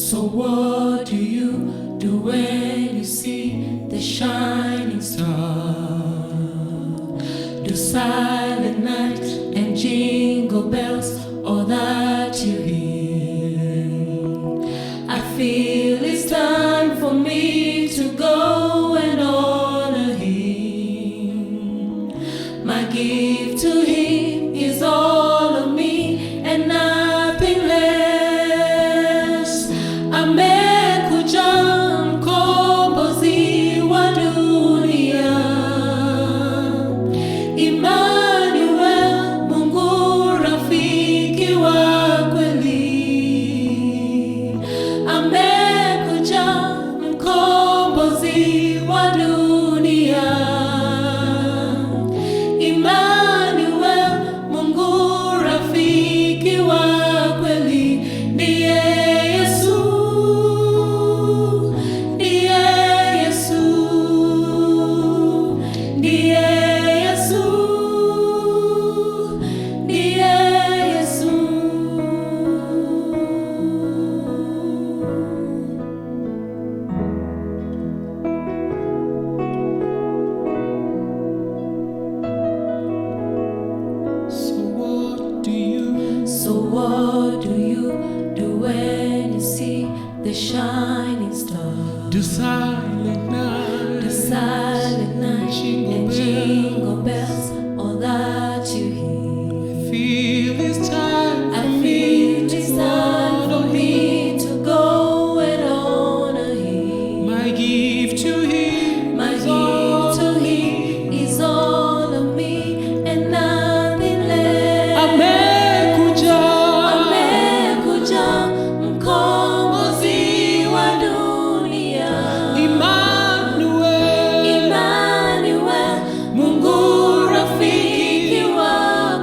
So what do you do when you see the shining star? Do silent night and jingle bells, all that you hear? I feel it's time for me to go and honor Him. My gift to Him is all of me and nothing less. Amekuja mkombozi wa dunia, Emmanuel, Mungu rafiki wa kweli. Amekuja mkombozi wa dunia, Emmanuel, Mungu rafiki wa kweli. Ndiye Yesu, ndiye Yesu, ndiye Yesu, ndiye Yesu. So what do you do when you see the shining star? Do silent night, The silent night and jingle bells, all that you hear. feel it's time I feel it's time for me to go and honor Him. My gift to Him, My gift to Him is all of me and nothing less. Amekuja, Amekuja mkombozi wa dunia, Emmanuel, Emmanuel, Mungu rafiki wa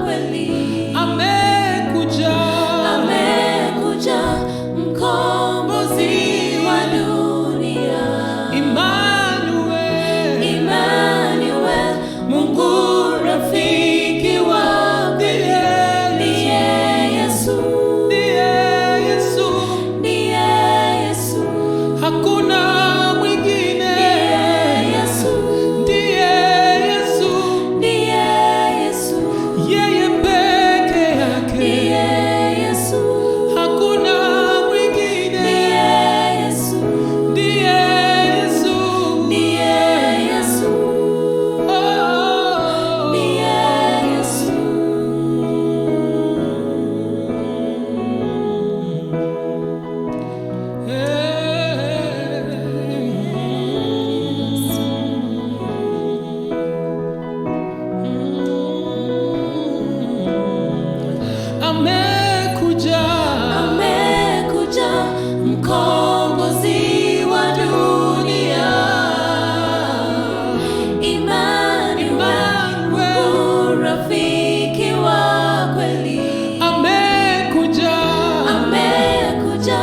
kweli. amekuja, Amekuja mkombozi wa dunia, Emmanuel, Emmanuel, Mungu rafiki wa kweli. Ndiye Yesu, ndiye Yesu, ndiye Yesu, hakuna mwingine, ndiye Yesu, ndiye Yesu, ndiye Yesu, yeye peke yake, ndiye Yesu, hakuna mwingine, ndiye Yesu, ndiye Yesu, ndiye Yesu, oh. ndiye Yesu. Amekuja, Amekuja mkombozi wa dunia, Emmanuel, Mungu rafiki wa kweli. amekuja, Amekuja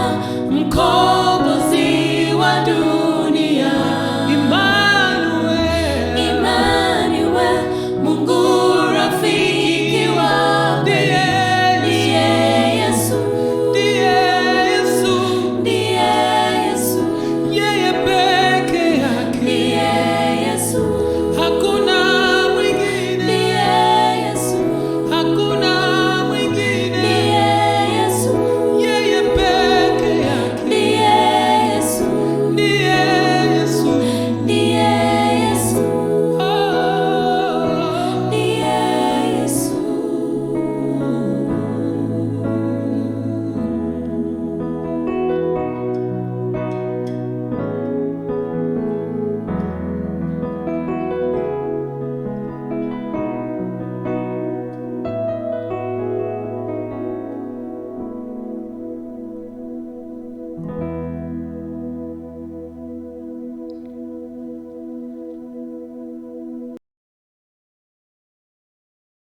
mkombozi